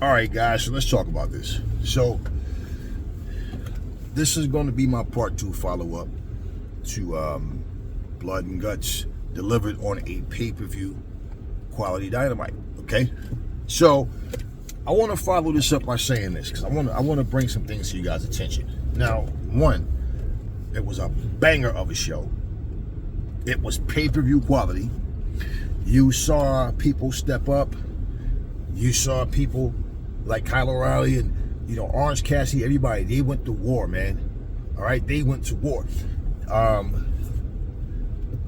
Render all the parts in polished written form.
All right, guys, so let's talk about this. So this is going to be my part 2 follow-up to Blood and Guts delivered on a pay-per-view quality Dynamite, okay? So I want to follow this up by saying this because I want to bring some things to you guys' attention. Now, one, it was a banger of a show. It was pay-per-view quality. You saw people step up. You saw people like Kyle O'Reilly and, Orange Cassidy, everybody, they went to war, man. All right, they went to war.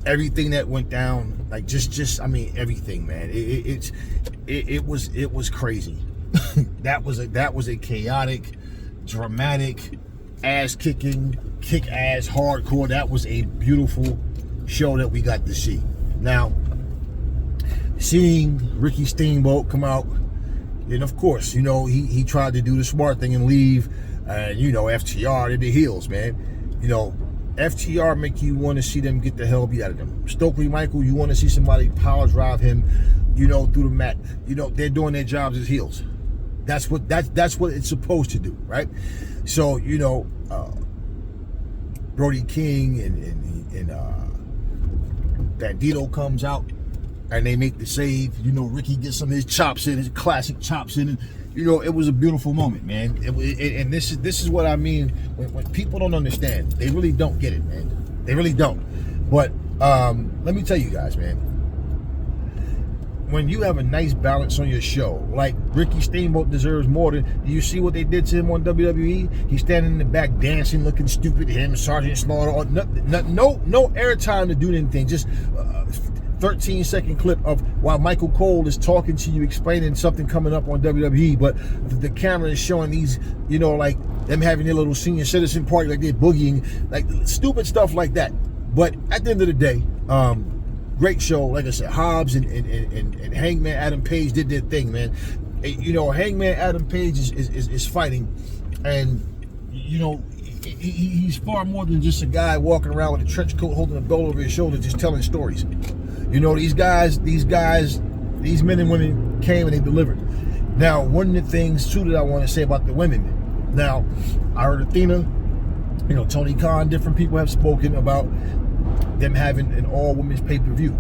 Everything that went down, like everything, man. It was crazy. that was a chaotic, dramatic, ass-kicking, kick-ass, hardcore. That was a beautiful show that we got to see. Now, seeing Ricky Steamboat come out, and of course, he tried to do the smart thing and leave, and FTR, they're the heels, man. FTR make you want to see them get the hell beat out of them. Stokely Michael, you want to see somebody power drive him, through the mat. They're doing their jobs as heels. That's what it's supposed to do, right? So, Brody King and Bandito comes out and they make the save. Ricky gets some of his chops in, his classic chops in, and it was a beautiful moment, man. And this is what I mean when people don't understand. They really don't get it, man. They really don't. But let me tell you guys, man. When you have a nice balance on your show, like Ricky Steamboat deserves more than. Do you see what they did to him on WWE? He's standing in the back dancing, looking stupid. Him, Sergeant Slaughter, no airtime to do anything. Just 13-second clip of while Michael Cole is talking to you, explaining something coming up on WWE, but the camera is showing these, like them having their little senior citizen party, like they're boogieing, like stupid stuff like that. But at the end of the day, great show. Like I said, Hobbs and Hangman Adam Page did their thing, man. Hangman Adam Page is fighting, and he's far more than just a guy walking around with a trench coat, holding a belt over his shoulder, just telling stories. These men and women came and they delivered. Now, one of the things too that I want to say about the women. Now, I heard Athena, Tony Khan, different people have spoken about them having an all-women's pay-per-view.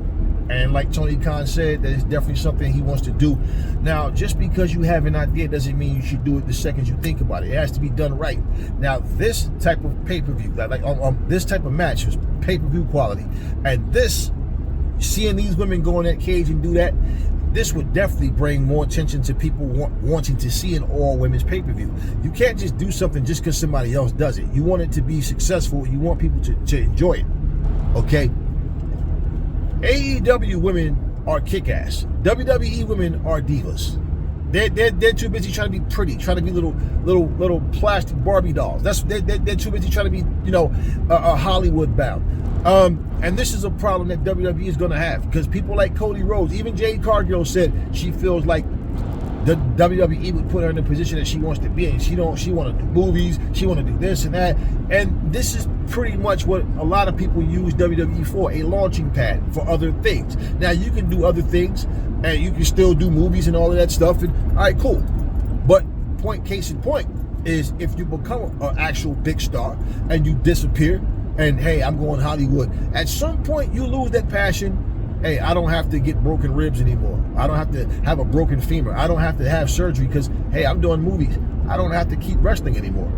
And like Tony Khan said, that is definitely something he wants to do. Now, just because you have an idea doesn't mean you should do it the second you think about it. It has to be done right. Now, this type of pay-per-view, this type of match was pay-per-view quality. And seeing these women go in that cage and do that, this would definitely bring more attention to people wanting to see an all-women's pay-per-view. You can't just do something just because somebody else does it. You want it to be successful. You want people to enjoy it. Okay? AEW women are kick-ass. WWE women are divas. They're too busy trying to be pretty, trying to be little plastic Barbie dolls. They're too busy trying to be Hollywood bound. And this is a problem that WWE is going to have because people like Cody Rhodes, even Jade Cargill said she feels like the WWE would put her in the position that she wants to be in. She want to do movies, she want to do this and that. And this is pretty much what a lot of people use WWE for, a launching pad for other things. Now, you can do other things and you can still do movies and all of that stuff. And all right, cool. But case in point is if you become an actual big star and you disappear and, hey, I'm going Hollywood, at some point you lose that passion. Hey, I don't have to get broken ribs anymore. I don't have to have a broken femur. I don't have to have surgery because, hey, I'm doing movies. I don't have to keep wrestling anymore.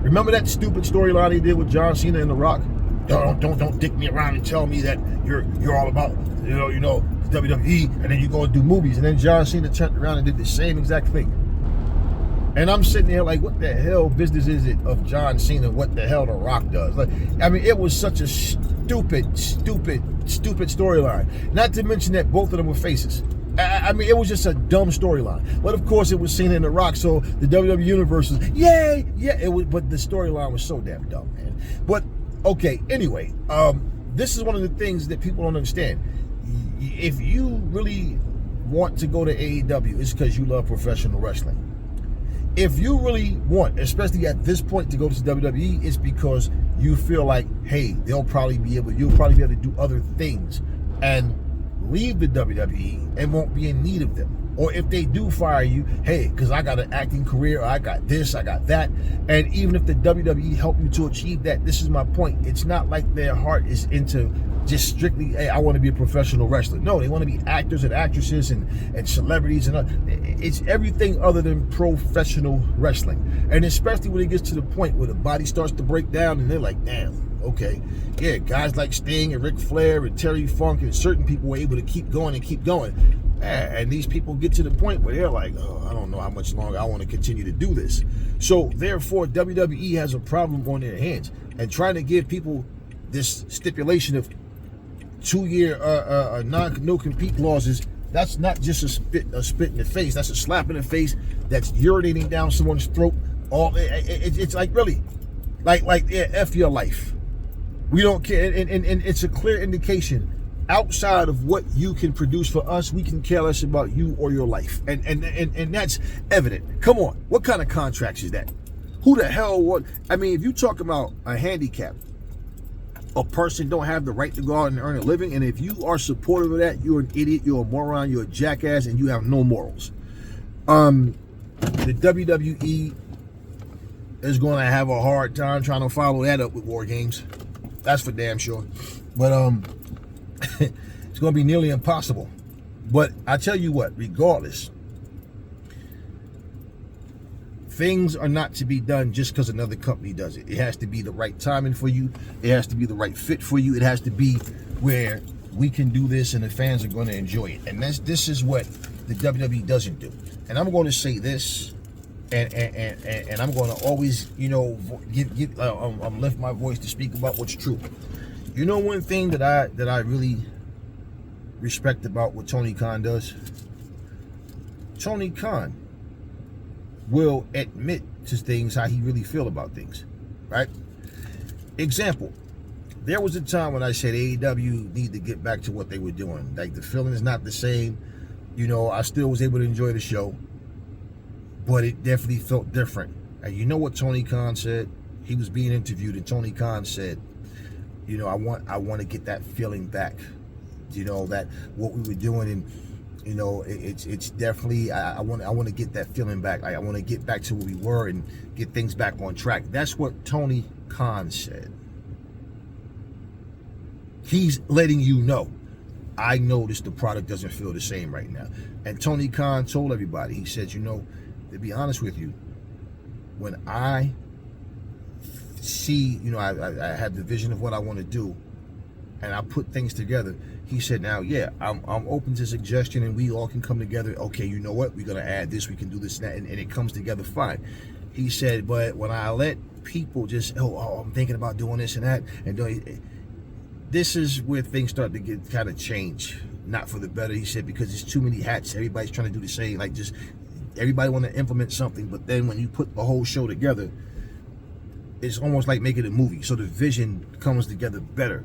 Remember that stupid storyline he did with John Cena and The Rock? Don't dick me around and tell me that you're all about, WWE, and then you go and do movies. And then John Cena turned around and did the same exact thing. And I'm sitting there like, what the hell business is it of John Cena? What the hell The Rock does? It was such a stupid storyline. Not to mention that both of them were faces. It was just a dumb storyline. But of course, it was Cena and The Rock, so the WWE universe was, yay, yeah. It was, but the storyline was so damn dumb, man. But okay, anyway, this is one of the things that people don't understand. If you really want to go to AEW, it's because you love professional wrestling. If you really want, especially at this point, to go to WWE, it's because you feel like, hey, you'll probably be able to do other things. And leave the WWE and won't be in need of them. Or if they do fire you, hey, because I got an acting career, or I got this, I got that. And even if the WWE help you to achieve that, this is my point. It's not like their heart is into just strictly, hey, I want to be a professional wrestler. No, they want to be actors and actresses and celebrities. And it's everything other than professional wrestling. And especially when it gets to the point where the body starts to break down and they're like, damn, okay. Yeah, guys like Sting and Ric Flair and Terry Funk and certain people were able to keep going and keep going. And these people get to the point where they're like, oh, I don't know how much longer I want to continue to do this. So therefore, WWE has a problem on their hands. And trying to give people this stipulation of 2-year no-compete clauses, that's not just a spit in the face. That's a slap in the face. That's urinating down someone's throat. It's like, really, like yeah, F your life. We don't care. And it's a clear indication. Outside of what you can produce for us, we can care less about you or your life. And that's evident. Come on. What kind of contracts is that? Who the hell what? I mean, if you talk about a handicap, a person don't have the right to go out and earn a living, and if you are supportive of that, you're an idiot, you're a moron, you're a jackass, and you have no morals. The WWE is going to have a hard time trying to follow that up with War Games. That's for damn sure. But it's going to be nearly impossible. But I tell you what, regardless, things are not to be done just because another company does it. It has to be the right timing for you. It has to be the right fit for you. It has to be where we can do this and the fans are going to enjoy it. And this is what the WWE doesn't do. And I'm going to say this, and I'm going to always, lift my voice to speak about what's true. You know, one thing that I really respect about what Tony Khan does? Tony Khan will admit to things how he really feel about things, right? Example, there was a time when I said AEW need to get back to what they were doing. Like, the feeling is not the same. I still was able to enjoy the show, but it definitely felt different. And you know what Tony Khan said? He was being interviewed, and Tony Khan said, I want to get that feeling back. That what we were doing, and it's definitely I want to get that feeling back. I want to get back to where we were and get things back on track. That's what Tony Khan said. He's letting you know, I noticed the product doesn't feel the same right now. And Tony Khan told everybody, he said, to be honest with you, when I see, I have the vision of what I want to do, and I put things together. He said, now, yeah, I'm open to suggestion, and we all can come together. Okay, you know what? We're going to add this. We can do this and that, and it comes together fine. He said, but when I let people just, I'm thinking about doing this and that, and this is where things start to get kind of change. Not for the better, he said, because it's too many hats. Everybody's trying to do the same. Like, just everybody want to implement something, but then when you put the whole show together, it's almost like making a movie. So the vision comes together better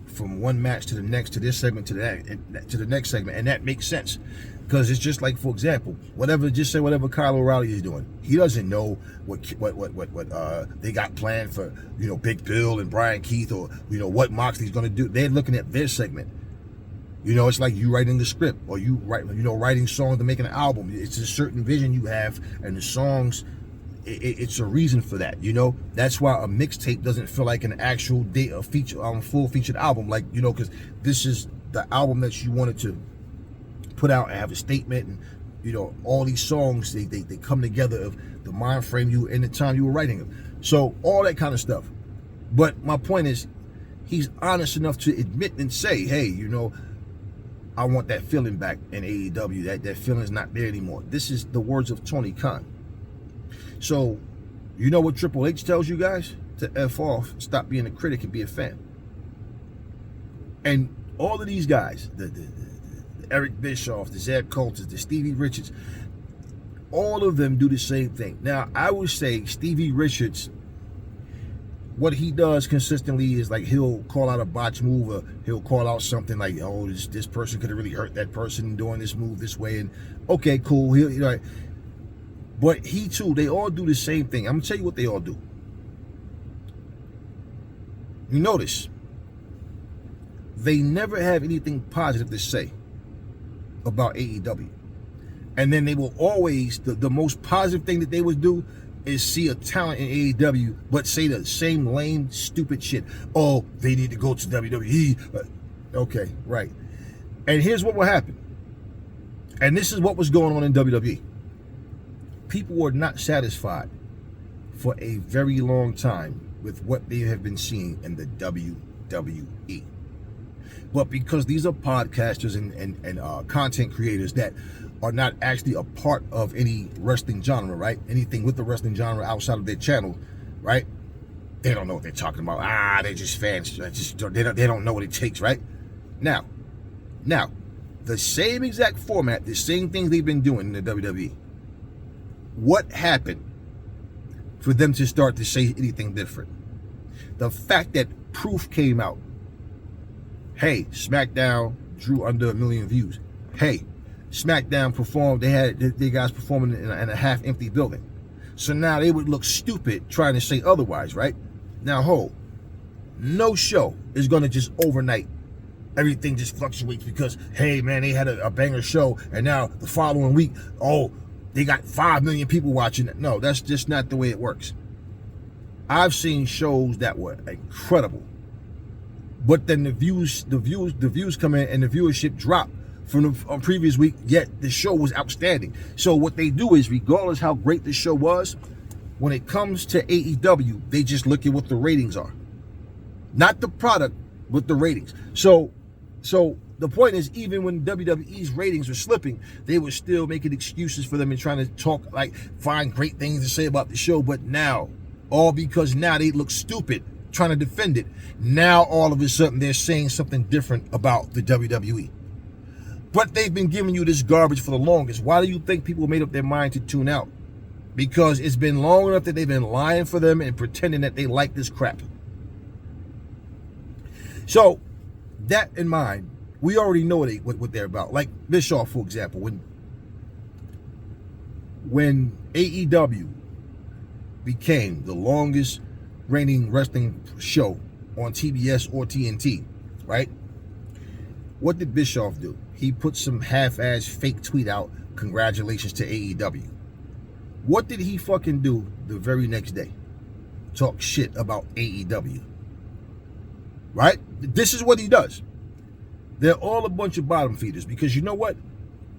from one match to the next, to this segment, to that, and to the next segment, and that makes sense. Because it's just like, for example, whatever Kyle O'Reilly is doing, he doesn't know what they got planned for, Big Bill and Brian Keith, or what Moxley's going to do. They're looking at their segment. It's like you writing the script, or you writing songs to make an album. It's a certain vision you have, and the songs, it's a reason for that. That's why a mixtape doesn't feel like an actual full featured album, like, because this is the album that you wanted to put out and have a statement, and all these songs, they come together of the mind frame you in the time you were writing them. So all that kind of stuff. But my point is, he's honest enough to admit and say, hey, I want that feeling back in AEW. That feeling is not there anymore. This is the words of Tony Khan. So, you know what Triple H tells you guys? To F off, stop being a critic and be a fan. And all of these guys, the Eric Bischoff, the Zeb Coulters, the Stevie Richards, all of them do the same thing. Now, I would say Stevie Richards, what he does consistently is, like, he'll call out a botch move, or he'll call out something like, oh, this person could have really hurt that person doing this move this way, and okay, cool. But he too, they all do the same thing. I'm gonna tell you what they all do. You notice, they never have anything positive to say. about AEW. And then they will always, the most positive thing that they would do is see a talent in AEW, but say the same lame, stupid shit. Oh, they need to go to WWE. Okay, right. And here's what will happen. And this is what was going on in WWE. People were not satisfied for a very long time with what they have been seeing in the WWE. But because these are podcasters and content creators that are not actually a part of any wrestling genre, right? Anything with the wrestling genre outside of their channel, right? They don't know what they're talking about. They're just fans. They don't know what it takes, right? Now, the same exact format, the same things they've been doing in the WWE. What happened for them to start to say anything different? The fact that proof came out. Hey, SmackDown drew under 1 million views. Hey, SmackDown performed, they had their guys performing in a half-empty building. So now they would look stupid trying to say otherwise, right? Now, no show is going to just overnight. Everything just fluctuates because, hey, man, they had a banger show, and now the following week, they got 5 million people watching it. No, that's just not the way it works. I've seen shows that were incredible, but then the views come in and the viewership drop from the previous week, yet the show was outstanding. So what they do is, regardless how great the show was, when it comes to AEW, they just look at what the ratings are. Not the product, but the ratings. So the point is, even when WWE's ratings were slipping, they were still making excuses for them and trying to talk, find great things to say about the show. But now, all because now they look stupid trying to defend it, now all of a sudden they're saying something different about the WWE. But they've been giving you this garbage for the longest. Why do you think people made up their mind to tune out? Because it's been long enough that they've been lying for them and pretending that they like this crap. So, that in mind, we already know what they're about. Like Bischoff, for example, when AEW became the longest reigning wrestling show on TBS or TNT, right? What did Bischoff do? He put some half-ass fake tweet out, congratulations to AEW. What did he fucking do the very next day? Talk shit about AEW. Right? This is what he does. They're all a bunch of bottom feeders, because you know what?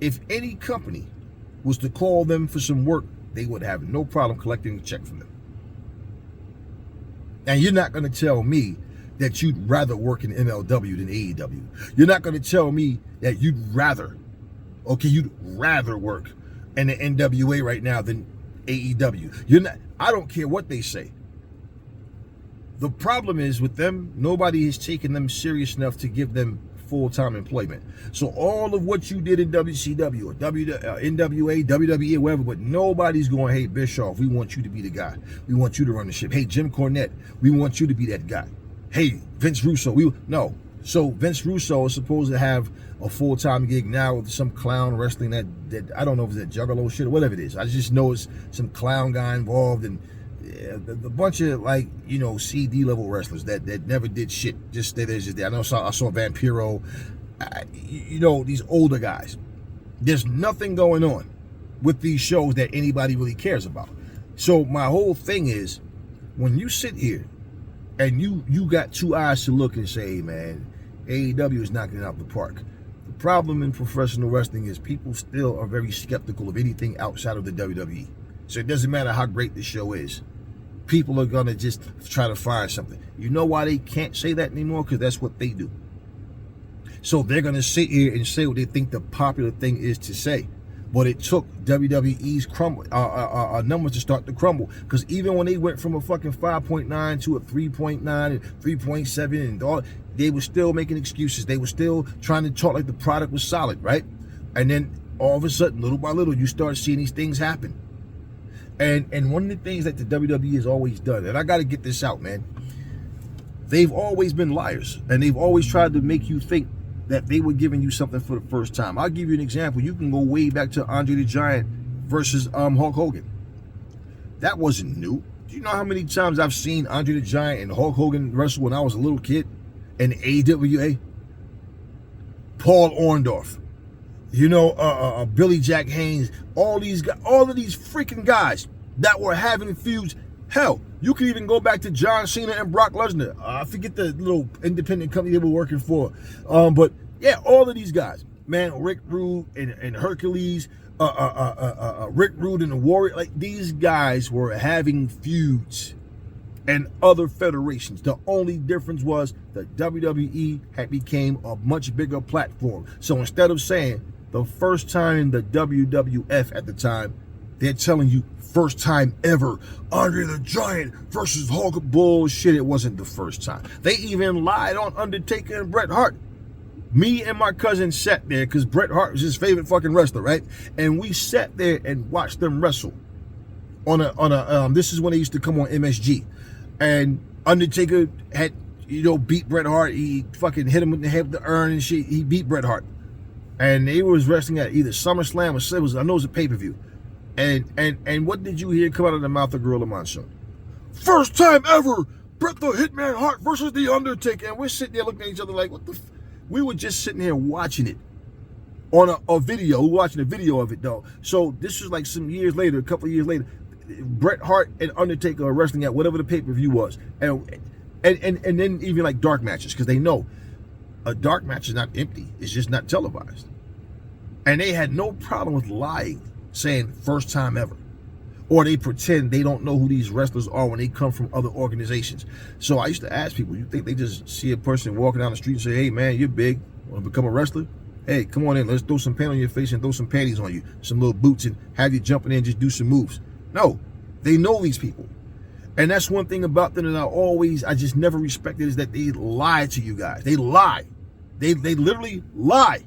If any company was to call them for some work, they would have no problem collecting a check from them. And you're not going to tell me that you'd rather work in MLW than AEW. You're not going to tell me that you'd rather work in the NWA right now than AEW. I don't care what they say. The problem is with them, nobody has taken them serious enough to give them full-time employment. So all of what you did in WCW or NWA, WWE, or whatever, but nobody's going, hey, Bischoff, we want you to be the guy. We want you to run the ship. Hey, Jim Cornette, we want you to be that guy. Hey, Vince Russo, no. So Vince Russo is supposed to have a full-time gig now with some clown wrestling that I don't know if it's that Juggalo shit or whatever it is. I just know it's some clown guy involved, and the bunch of CD level wrestlers that never did shit. Just they're just there. I saw Vampiro. These older guys. There's nothing going on with these shows that anybody really cares about. So my whole thing is, when you sit here and you got two eyes to look and say, hey man, AEW is knocking it out the park. The problem in professional wrestling is people still are very skeptical of anything outside of the WWE. So it doesn't matter how great the show is. People are going to just try to find something. You know why they can't say that anymore? Because that's what they do. So they're going to sit here and say what they think the popular thing is to say. But it took WWE's numbers to start to crumble. Because even when they went from a fucking 5.9 to a 3.9 and 3.7 and all, they were still making excuses. They were still trying to talk like the product was solid, right? And then all of a sudden, little by little, you start seeing these things happen. And one of the things that the WWE has always done, and I got to get this out, man, they've always been liars, and they've always tried to make you think that they were giving you something for the first time. I'll give you an example. You can go way back to Andre the Giant versus Hulk Hogan. That wasn't new. Do you know how many times I've seen Andre the Giant and Hulk Hogan wrestle when I was a little kid in AWA? Paul Orndorff. Billy Jack Haynes, all of these freaking guys that were having feuds. Hell, you can even go back to John Cena and Brock Lesnar. I forget the little independent company they were working for. But yeah, all of these guys, man, Rick Rude and Hercules, Rick Rude and the Warrior, like these guys were having feuds and other federations. The only difference was the WWE had became a much bigger platform. So instead of saying the first time in the WWF at the time, they're telling you first time ever, Andre the Giant versus Hulk. Bullshit, it wasn't the first time. They even lied on Undertaker and Bret Hart. Me and my cousin sat there because Bret Hart was his favorite fucking wrestler, right? And we sat there and watched them wrestle this is when they used to come on MSG. And Undertaker had, beat Bret Hart. He fucking hit him with the head with the urn and shit. He beat Bret Hart. And they was wrestling at either SummerSlam or I know it was a pay-per-view. And what did you hear come out of the mouth of Gorilla Monsoon? First time ever, Bret the Hitman Hart versus The Undertaker. And we're sitting there looking at each other like, what the we were just sitting here watching it on a video. We were watching a video of it, though. So this was like some years later, a couple of years later. Bret Hart and Undertaker are wrestling at whatever the pay-per-view was. And then even like dark matches, because they know a dark match is not empty. It's just not televised. And they had no problem with lying, saying first time ever. Or they pretend they don't know who these wrestlers are when they come from other organizations. So I used to ask people, you think they just see a person walking down the street and say, hey man, you're big, want to become a wrestler? Hey, come on in, let's throw some paint on your face and throw some panties on you, some little boots, and have you jumping in and just do some moves. No, they know these people. And that's one thing about them that I just never respected, is that they lie to you guys. They lie. They literally lie.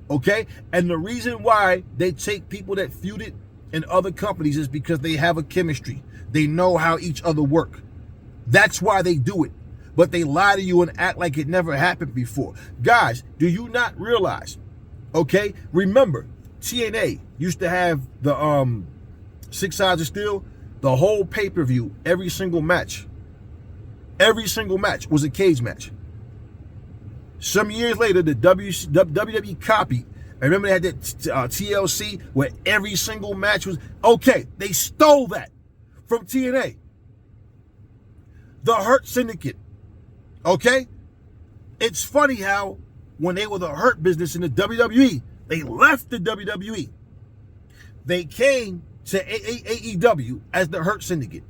Okay? And the reason why they take people that feuded in other companies is because they have a chemistry. They know how each other work. That's why they do it. But they lie to you and act like it never happened before. Guys, do you not realize, okay? Remember, TNA used to have the 6 Sides of Steel. The whole pay-per-view, every single match was a cage match. Some years later, the WWE copied. I remember they had that TLC where every single match was, okay, they stole that from TNA. The Hurt Syndicate, okay? It's funny how when they were the Hurt Business in the WWE, they left the WWE. They came to AEW as the Hurt Syndicate.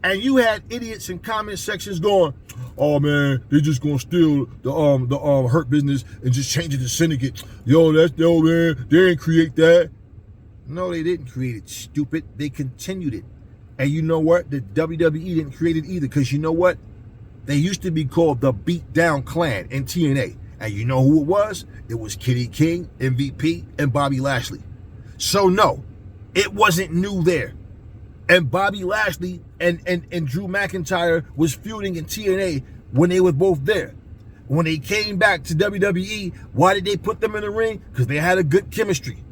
And you had idiots in comment sections going, oh man, they're just gonna steal the Hurt Business and just change it to Syndicate. Yo, man, they didn't create that. No, they didn't create it, stupid. They continued it. And you know what? The WWE didn't create it either, because you know what? They used to be called the Beatdown Clan in TNA. And you know who it was? It was Kitty King, MVP, and Bobby Lashley. So no, it wasn't new there. And Bobby Lashley and Drew McIntyre was feuding in TNA when they were both there. When they came back to WWE, why did they put them in the ring? Because they had a good chemistry.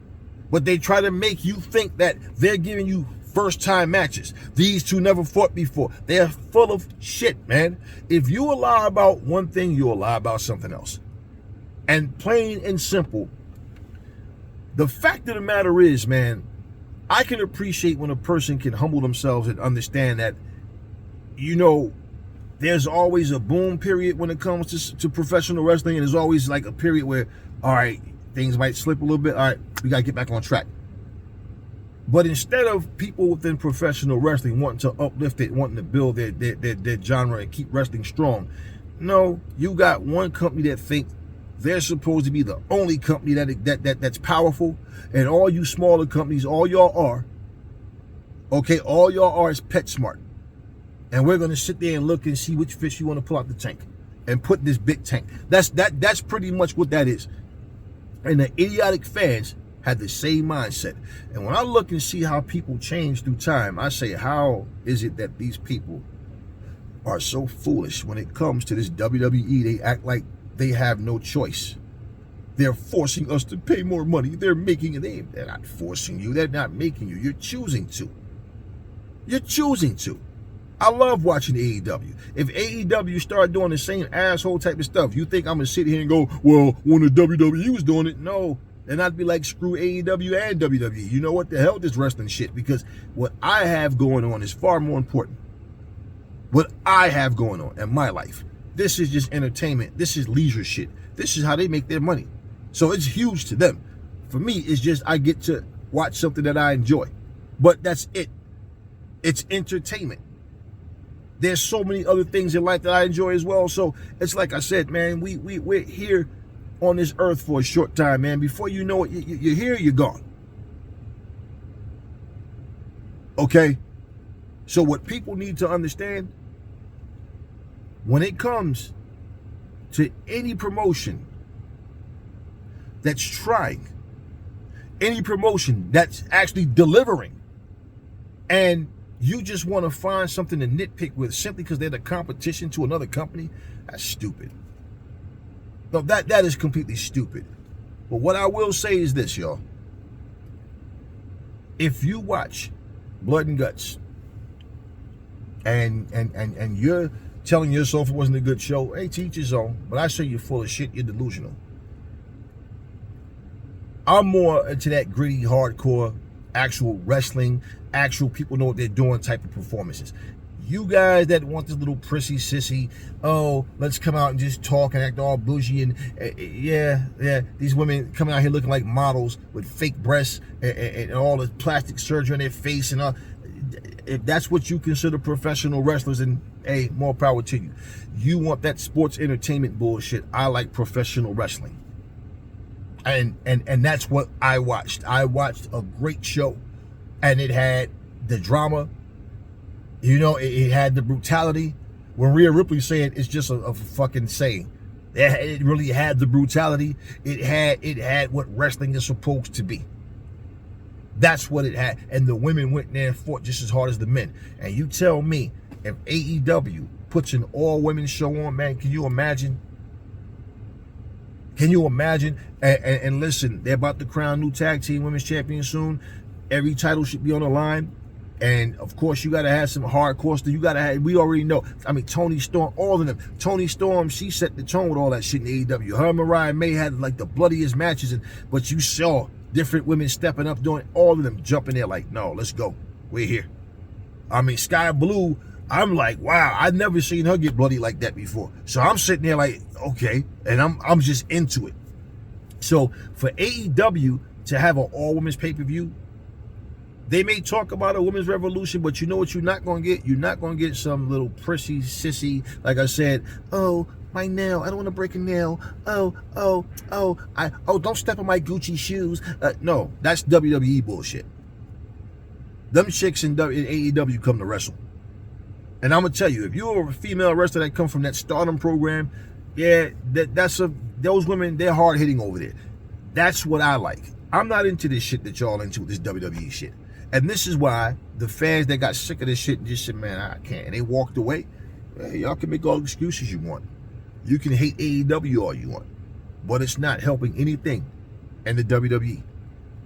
But they try to make you think that they're giving you first-time matches. These two never fought before. They're full of shit, man. If you lie about one thing, you'll lie about something else. And plain and simple, the fact of the matter is, man, I can appreciate when a person can humble themselves and understand that, there's always a boom period when it comes to professional wrestling, and there's always like a period where, all right, things might slip a little bit. All right, we got to get back on track. But instead of people within professional wrestling wanting to uplift it, wanting to build their genre and keep wrestling strong, no, you got one company that think they're supposed to be the only company that's powerful, and all you smaller companies, all y'all are is PetSmart. And we're gonna sit there and look and see which fish you want to pull out the tank and put in this big tank. That's pretty much what that is. And the idiotic fans had the same mindset. And when I look and see how people change through time, I say, how is it that these people are so foolish when it comes to this WWE? They act like they have no choice. They're forcing us to pay more money. They're not forcing you. They're not making you. You're choosing to. You're choosing to. I love watching AEW. If AEW start doing the same asshole type of stuff, you think I'm going to sit here and go, well, when the WWE was doing it? No. And I'd be like, screw AEW and WWE. You know what the hell, this wrestling shit? Because what I have going on is far more important. What I have going on in my life. This is just entertainment. This is leisure shit. This is how they make their money. So it's huge to them. For me, it's just I get to watch something that I enjoy. But that's it. It's entertainment. There's so many other things in life that I enjoy as well. So it's like I said, man, we're here on this earth for a short time, man. Before you know it, you're here, you're gone. Okay? So what people need to understand, when it comes to any promotion that's trying, any promotion that's actually delivering, and you just want to find something to nitpick with simply because they're the competition to another company, that's stupid. No, that is completely stupid. But what I will say is this, y'all. If you watch Blood and Guts and you're telling yourself it wasn't a good show, hey, to each his own. But I say you're full of shit, you're delusional. I'm more into that gritty, hardcore, actual wrestling, actual people know what they're doing type of performances. You guys that want this little prissy sissy, oh, let's come out and just talk and act all bougie and yeah, these women coming out here looking like models with fake breasts and all the plastic surgery on their face and all. If that's what you consider professional wrestlers, then hey, more power to you. You want that sports entertainment bullshit. I like professional wrestling. And that's what I watched. I watched a great show, and it had the drama. You know, it had the brutality. When Rhea Ripley said it's just a fucking saying, it really had the brutality. It had what wrestling is supposed to be. That's what it had. And the women went there and fought just as hard as the men. And you tell me, if AEW puts an all-women show on, man, can you imagine? Can you imagine? And listen, they're about to crown new tag team women's champions soon. Every title should be on the line. And of course, you got to have some hardcore stuff. You got to have, we already know. I mean, Toni Storm, all of them. Toni Storm, she set the tone with all that shit in AEW. Her and Mariah May had like the bloodiest matches. But you saw different women stepping up, doing all of them jumping there like, no, let's go. We're here. I mean, Sky Blue, I'm like, wow, I've never seen her get bloody like that before. So I'm sitting there like, okay, and I'm just into it. So for AEW to have an all-women's pay-per-view, they may talk about a women's revolution, but you know what you're not going to get? You're not going to get some little prissy, sissy, like I said, oh, my nail, I don't want to break a nail. Oh, don't step on my Gucci shoes. No, that's WWE bullshit. Them chicks in AEW come to wrestle. And I'm going to tell you, if you're a female wrestler that come from that Stardom program, yeah, those women, they're hard-hitting over there. That's what I like. I'm not into this shit that y'all into, this WWE shit. And this is why the fans that got sick of this shit and just said, man, I can't. And they walked away. Hey, y'all can make all the excuses you want. You can hate AEW all you want. But it's not helping anything in the WWE.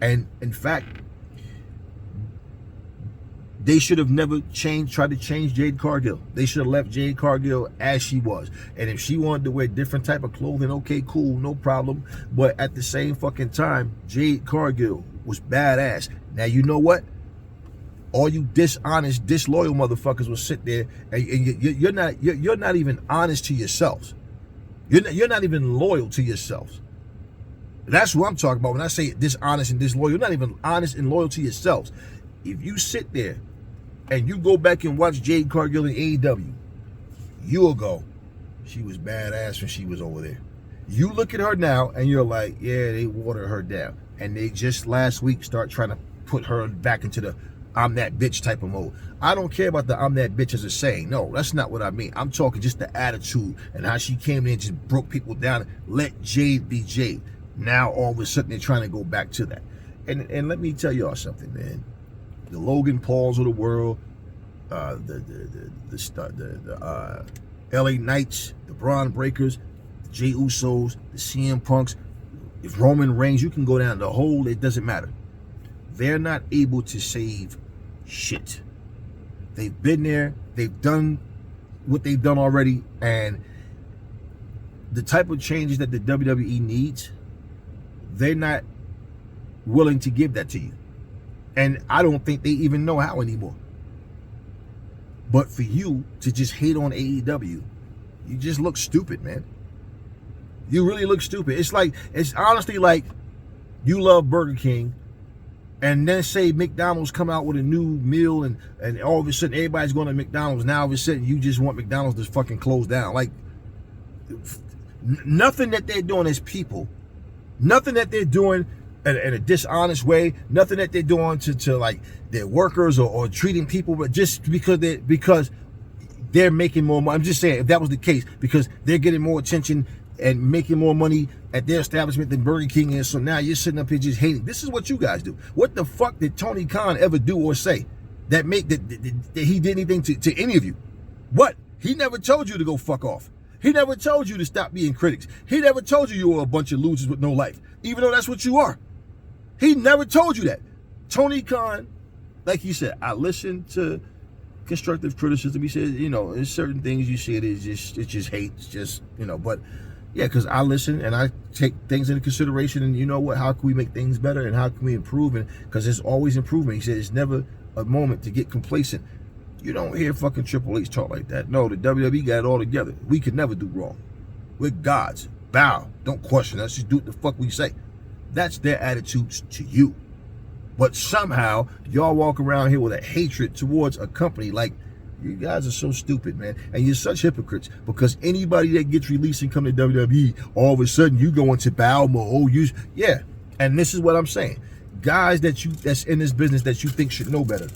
And in fact, they should have never tried to change Jade Cargill. They should have left Jade Cargill as she was. And if she wanted to wear different type of clothing, okay, cool, no problem. But at the same fucking time, Jade Cargill was badass. Now, you know what? All you dishonest, disloyal motherfuckers will sit there and you're not even honest to yourselves. You're not even loyal to yourselves. That's what I'm talking about when I say dishonest and disloyal. You're not even honest and loyal to yourselves. If you sit there and you go back and watch Jade Cargill in AEW, you will go, she was badass when she was over there. You look at her now and you're like, yeah, they watered her down. And they just last week start trying to put her back into the I'm that bitch type of mode. I don't care about the I'm that bitch as a saying. No, that's not what I mean. I'm talking just the attitude and how she came in and just broke people down and let Jade be Jade. Now all of a sudden they're trying to go back to that. And let me tell y'all something, man. The Logan Pauls of the world, the LA Knights, the Braun Breakers, the Jey Usos, the CM Punks, if Roman Reigns, you can go down the whole, it doesn't matter. They're not able to save shit. They've been there. They've done what they've done already. And the type of changes that the WWE needs, they're not willing to give that to you. And I don't think they even know how anymore. But for you to just hate on AEW, you just look stupid, man. You really look stupid. It's honestly like you love Burger King, and then say McDonald's come out with a new meal, and all of a sudden everybody's going to McDonald's. Now all of a sudden you just want McDonald's to fucking close down. Like, nothing that they're doing as people, nothing that they're doing in a dishonest way, nothing that they're doing to like their workers or treating people, but just because they're making more money. I'm just saying, if that was the case, because they're getting more attention and making more money at their establishment than Burger King is, so now you're sitting up here just hating. This is what you guys do. What the fuck did Tony Khan ever do or say that he did anything to any of you? What? He never told you to go fuck off. He never told you to stop being critics. He never told you were a bunch of losers with no life, even though that's what you are. He never told you that. Tony Khan, like he said, I listen to constructive criticism. He says, there's certain things you see it's just hate. It's just, but yeah, because I listen and I take things into consideration, and you know what? How can we make things better, and how can we improve? And because there's always improvement. He said it's never a moment to get complacent. You don't hear fucking Triple H talk like that. No, the WWE got it all together. We can never do wrong. We're gods. Bow. Don't question us. Just do what the fuck we say. That's their attitudes to you. But somehow, y'all walk around here with a hatred towards a company. Like, you guys are so stupid, man. And you're such hypocrites, because anybody that gets released and come to WWE, all of a sudden you go into bow mode. Yeah. And this is what I'm saying. Guys that's in this business that you think should know better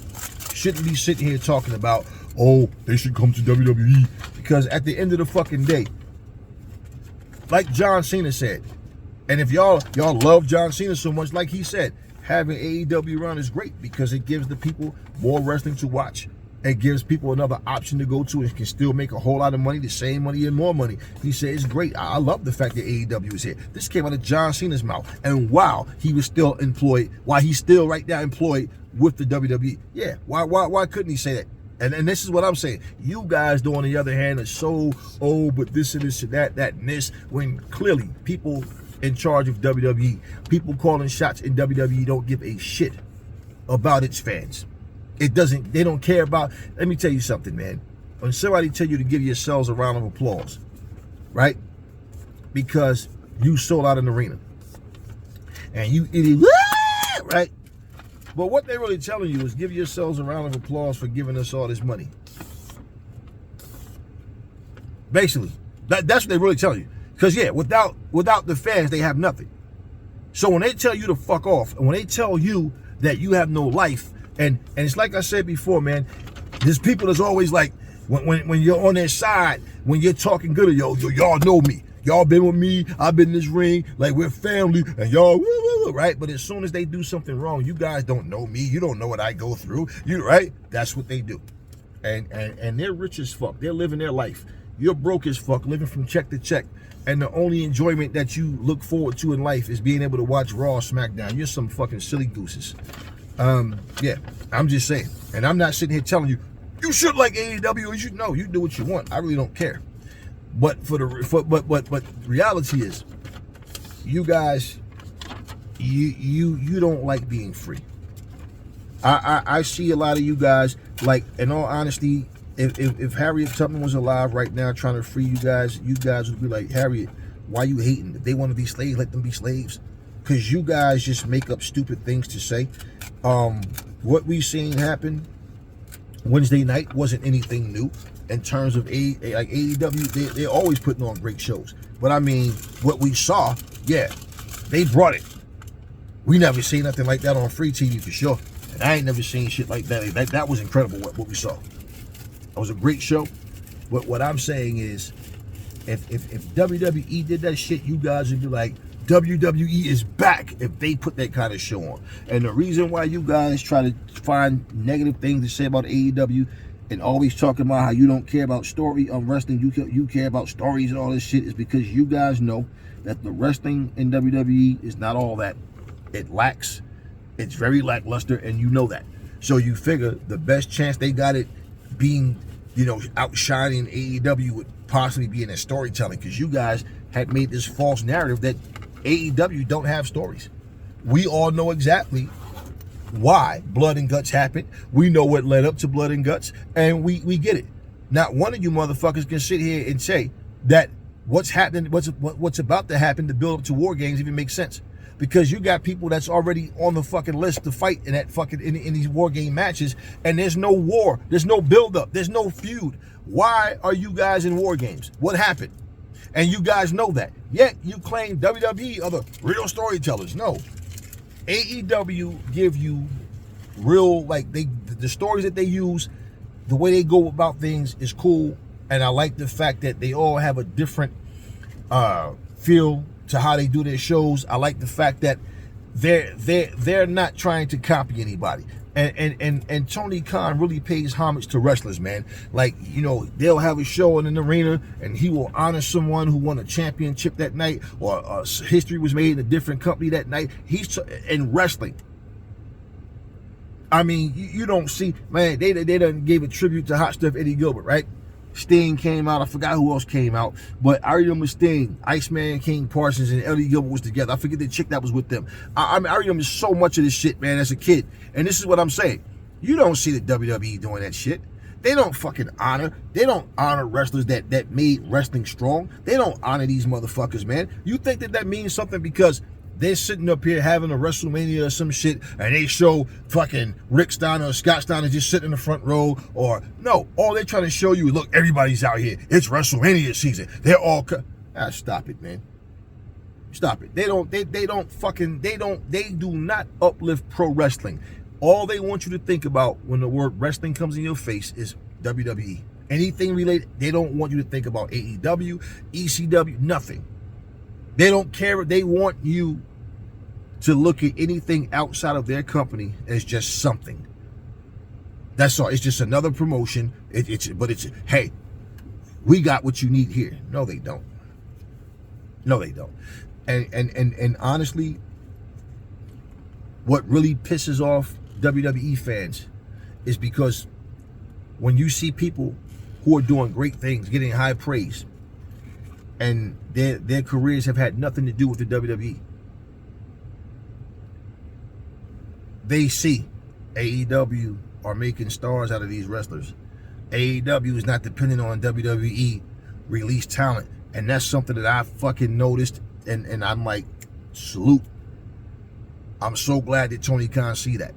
shouldn't be sitting here talking about, oh, they should come to WWE. Because at the end of the fucking day, like John Cena said, and if y'all love John Cena so much, like he said, having AEW around is great because it gives the people more wrestling to watch. It gives people another option to go to and can still make a whole lot of money, the same money and more money. He said it's great. I love the fact that AEW is here. This came out of John Cena's mouth. And wow, he was still employed, while he's still right now employed with the WWE. Yeah, why couldn't he say that? And this is what I'm saying. You guys, though, on the other hand, are so, but this and this and that and this, when clearly people in charge of WWE, people calling shots in WWE, don't give a shit about its fans. They don't care about. Let me tell you something, man. When somebody tell you to give yourselves a round of applause, right? Because you sold out an arena. And you idiot, right? But what they're really telling you is give yourselves a round of applause for giving us all this money. Basically, that's what they're really telling you. Because yeah, without the fans, they have nothing. So when they tell you to fuck off, and when they tell you that you have no life, and it's like I said before, man, there's people that's always like, when you're on their side, when you're talking good of y'all know me. Y'all been with me, I've been in this ring, like we're family, and y'all, right? But as soon as they do something wrong, you guys don't know me, you don't know what I go through, right? That's what they do. And they're rich as fuck, they're living their life. You're broke as fuck, living from check to check. And the only enjoyment that you look forward to in life is being able to watch Raw or SmackDown. You're some fucking silly gooses. Yeah, I'm just saying. And I'm not sitting here telling you, you should like AEW, or you should know, you do what you want. I really don't care. But but reality is, you guys, you don't like being free. I see a lot of you guys, like, in all honesty, if Harriet Tubman was alive right now trying to free you guys would be like, Harriet, why you hating? If they want to be slaves, let them be slaves. Because you guys just make up stupid things to say. What we seen happen Wednesday night wasn't anything new in terms of like AEW. They're always putting on great shows. But I mean, what we saw, yeah, they brought it. We never seen nothing like that on free TV for sure. And I ain't never seen shit like that. That was incredible what we saw. It was a great show. What I'm saying is, if WWE did that shit, you guys would be like, WWE is back if they put that kind of show on. And the reason why you guys try to find negative things to say about AEW and always talking about how you don't care about story on wrestling, you care about stories and all this shit, is because you guys know that the wrestling in WWE is not all that. It lacks. It's very lackluster, and you know that. So you figure the best chance they got it being, outshining AEW would possibly be in their storytelling, because you guys had made this false narrative that AEW don't have stories. We all know exactly why Blood and Guts happened. We know what led up to Blood and Guts, and we get it. Not one of you motherfuckers can sit here and say that what's happening, what's about to happen to build up to War Games even makes sense. Because you got people that's already on the fucking list to fight in that fucking in these War Game matches, and there's no war, there's no build-up, there's no feud. Why are you guys in War Games? What happened? And you guys know that. Yet you claim WWE are the real storytellers. No. AEW give you real, like, the stories that they use, the way they go about things is cool, and I like the fact that they all have a different feel to how they do their shows. I like the fact that they're not trying to copy anybody. And Tony Khan really pays homage to wrestlers, man. Like, they'll have a show in an arena and he will honor someone who won a championship that night, or history was made in a different company that night. He's in wrestling. I mean, you don't see, man, they done gave a tribute to Hot Stuff Eddie Gilbert, right? Sting came out. I forgot who else came out, but I remember Sting, Iceman, King Parsons, and Eddie Gilbert was together. I forget the chick that was with them. I remember so much of this shit, man, as a kid. And this is what I'm saying. You don't see the WWE doing that shit. They don't fucking honor. They don't honor wrestlers that made wrestling strong. They don't honor these motherfuckers, man. You think that means something because they're sitting up here having a WrestleMania or some shit, and they show fucking Rick Steiner or Scott Steiner just sitting in the front row? Or no, all they're trying to show you, look, everybody's out here. It's WrestleMania season. They're all stop it, man. Stop it. They do not uplift pro wrestling. All they want you to think about when the word wrestling comes in your face is WWE. Anything related, they don't want you to think about AEW, ECW, nothing. They don't care. They want you to look at anything outside of their company as just something. That's all. It's just another promotion. But it's hey, we got what you need here. No, they don't. No, they don't. And honestly, what really pisses off WWE fans is because when you see people who are doing great things, getting high praise, and their careers have had nothing to do with the WWE, they see AEW are making stars out of these wrestlers. AEW is not dependent on WWE release talent. And that's something that I fucking noticed, and I'm like, salute. I'm so glad that Tony Khan see that.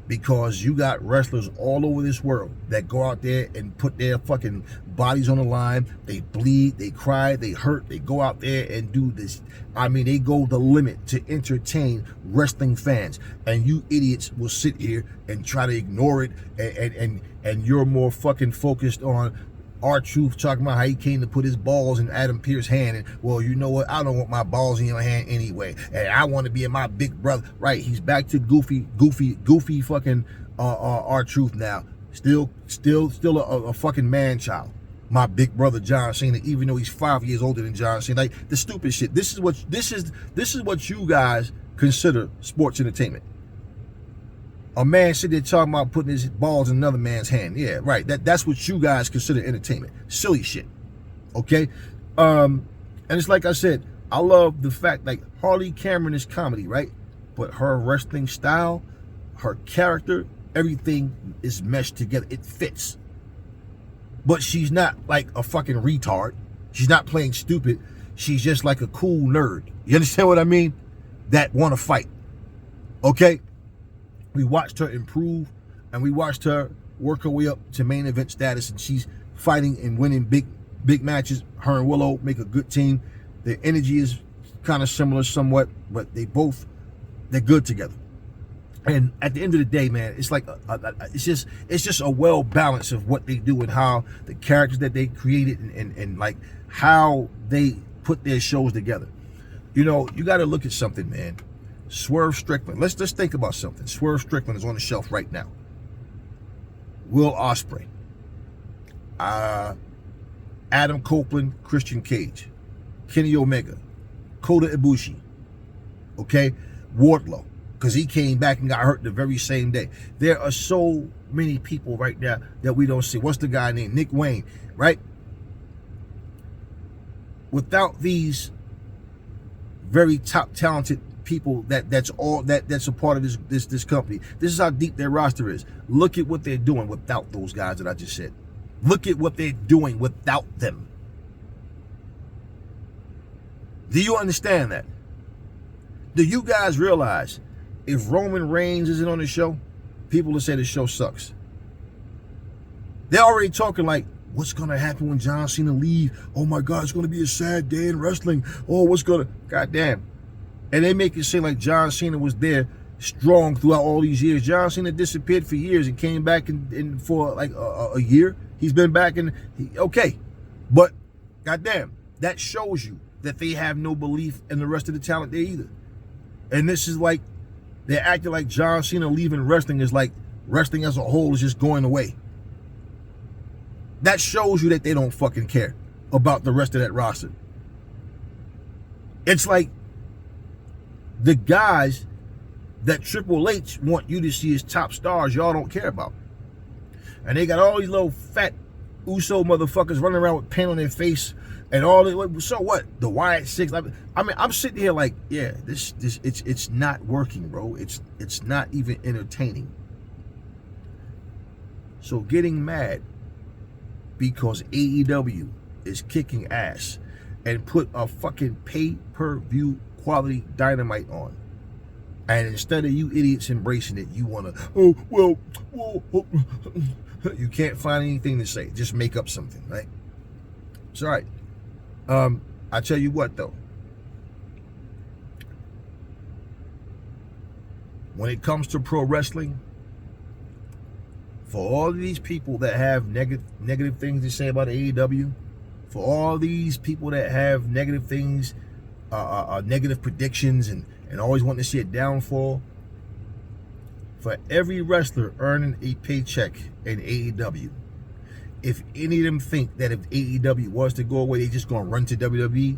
Because you got wrestlers all over this world that go out there and put their fucking bodies on the line. They bleed, they cry, they hurt. They go out there and do this. I mean, they go the limit to entertain wrestling fans. And you idiots will sit here and try to ignore it. And you're more fucking focused on R-Truth talking about how he came to put his balls in Adam Pearce's hand, and, well, you know what, I don't want my balls in your hand anyway, and I want to be in my big brother. Right, he's back to goofy fucking R-Truth now. Still a fucking man child. My big brother John Cena, even though he's 5 years older than John Cena. Like, the stupid shit. This is what you guys consider sports entertainment. A man sitting there talking about putting his balls in another man's hand. Yeah, right. That's what you guys consider entertainment. Silly shit. Okay? And it's like I said, I love the fact, like, Harley Cameron is comedy, right? But her wrestling style, her character, everything is meshed together. It fits. But she's not like a fucking retard. She's not playing stupid. She's just like a cool nerd. You understand what I mean? That want to fight. Okay? We watched her improve, and we watched her work her way up to main event status, and she's fighting and winning big matches. Her and Willow make a good team. Their energy is kind of similar somewhat, but they're good together. And at the end of the day, man, it's like it's just a well balance of what they do and how the characters that they created and like how they put their shows together. You know, you got to look at something, man. Swerve Strickland. Let's just think about something. Swerve Strickland is on the shelf right now. Will Ospreay, Adam Copeland, Christian Cage, Kenny Omega, Kota Ibushi, okay, Wardlow, because he came back and got hurt the very same day. There are so many people right now that we don't see. What's the guy named? Nick Wayne, right? Without these very top talented people that's a part of this company. This is how deep their roster is. Look at what they're doing without those guys that I just said. Look at what they're doing without them. Do you understand that? Do you guys realize if Roman Reigns isn't on the show, people will say the show sucks? They're already talking like, what's going to happen when John Cena leave? Oh my God, it's going to be a sad day in wrestling. Oh, what's going to... Goddamn. And they make it seem like John Cena was there strong throughout all these years. John Cena disappeared for years and came back in for like a year. He's been back in... Okay. But, goddamn, that shows you that they have no belief in the rest of the talent there either. And this is like, they're acting like John Cena leaving wrestling is like wrestling as a whole is just going away. That shows you that they don't fucking care about the rest of that roster. It's like the guys that Triple H want you to see as top stars, y'all don't care about. And they got all these little fat Uso motherfuckers running around with paint on their face and all that. So what? The Wyatt Six. I mean, I'm sitting here like, yeah, it's not working, bro. It's not even entertaining. So getting mad because AEW is kicking ass and put a fucking pay-per-view quality Dynamite on. And instead of you idiots embracing it, you want to, you can't find anything to say. Just make up something, right? It's all right. I tell you what, though. When it comes to pro wrestling, for all of these people that have negative things to say about AEW, for all these people that have negative things, negative predictions and always want to see a downfall, for every wrestler earning a paycheck in AEW, if any of them think that if AEW was to go away, they just gonna run to WWE,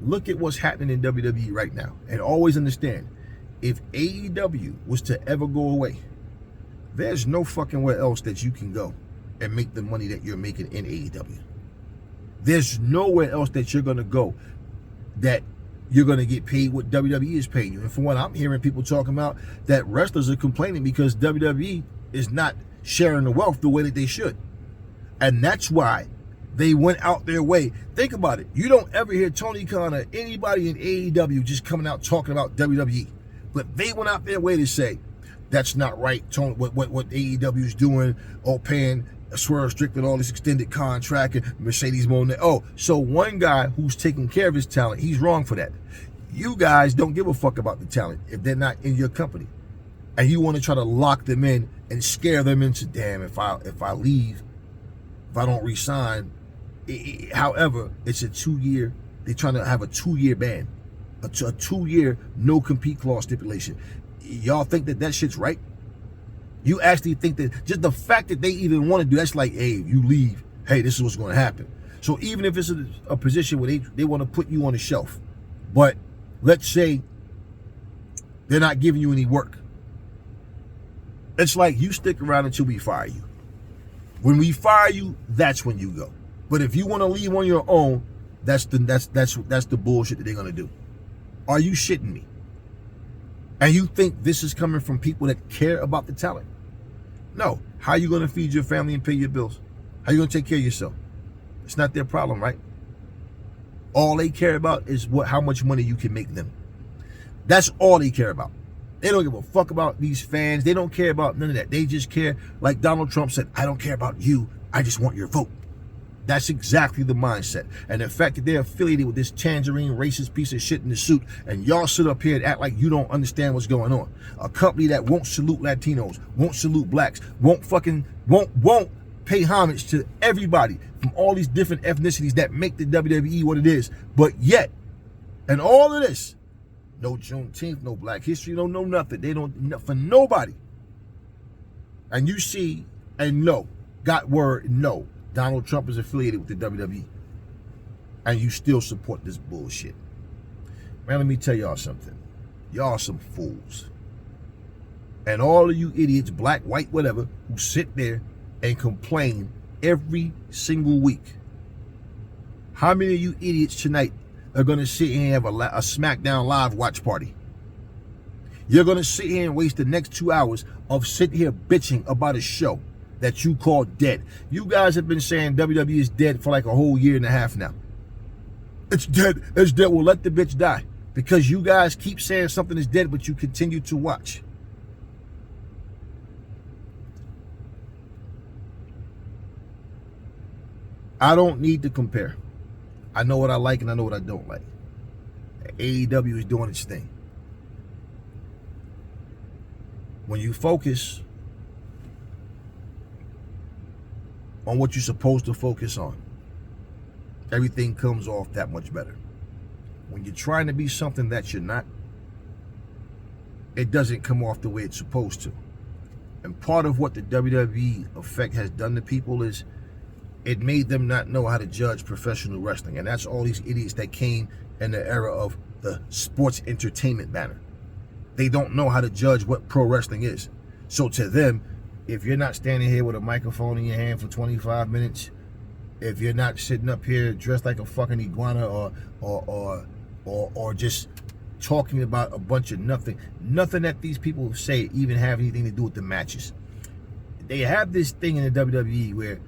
look at what's happening in WWE right now. And always understand, if AEW was to ever go away, there's no fucking where else that you can go and make the money that you're making in AEW. There's nowhere else that you're gonna go that you're gonna get paid what WWE is paying you. And from what I'm hearing people talking about, that wrestlers are complaining because WWE is not sharing the wealth the way that they should. And that's why they went out their way. Think about it. You don't ever hear Tony Khan or anybody in AEW just coming out talking about WWE. But they went out their way to say, that's not right, Tony, what AEW is doing, or paying Swerve Strickland all this extended contract and Mercedes Moné. Oh, so one guy who's taking care of his talent, he's wrong for that. You guys don't give a fuck about the talent if they're not in your company. And you want to try to lock them in and scare them into, damn, if I leave, if I don't resign. However, it's a 2-year, they're trying to have a 2-year ban, a 2-year no compete clause stipulation. Y'all think that shit's right? You actually think that just the fact that they even want to do that's like, hey, you leave, hey, this is what's going to happen. So even if it's a position where they want to put you on the shelf, but let's say they're not giving you any work, it's like you stick around until we fire you. When we fire you, that's when you go. But if you want to leave on your own, that's the bullshit that they're gonna do. Are you shitting me? And you think this is coming from people that care about the talent? No. How are you going to feed your family and pay your bills? How are you going to take care of yourself? It's not their problem, right? All they care about is how much money you can make them. That's all they care about. They don't give a fuck about these fans. They don't care about none of that. They just care, like Donald Trump said, I don't care about you. I just want your vote. That's exactly the mindset. And the fact that they're affiliated with this tangerine racist piece of shit in the suit, and y'all sit up here and act like you don't understand what's going on. A company that won't salute Latinos, won't salute blacks, won't pay homage to everybody from all these different ethnicities that make the WWE what it is. But yet, and all of this, no Juneteenth, no Black History, no nothing. They don't, for nobody. And you see, and no, got word, no. Donald Trump is affiliated with the WWE. And you still support this bullshit. Man, let me tell y'all something. Y'all some fools. And all of you idiots, black, white, whatever, who sit there and complain every single week. How many of you idiots tonight are going to sit here and have a SmackDown Live watch party? You're going to sit here and waste the next 2 hours of sitting here bitching about a show that you call dead. You guys have been saying WWE is dead for like a whole year and a half now. It's dead. It's dead. Well, let the bitch die. Because you guys keep saying something is dead, but you continue to watch. I don't need to compare. I know what I like and I know what I don't like. AEW is doing its thing. When you focus on what you're supposed to focus on, everything comes off that much better. When you're trying to be something that you're not, it doesn't come off the way it's supposed to. And part of what the WWE effect has done to people is it made them not know how to judge professional wrestling. And that's all these idiots that came in the era of the sports entertainment banner. They don't know how to judge what pro wrestling is. So to them, if you're not standing here with a microphone in your hand for 25 minutes, if you're not sitting up here dressed like a fucking iguana or just talking about a bunch of nothing that these people say even have anything to do with the matches. They have this thing in the WWE where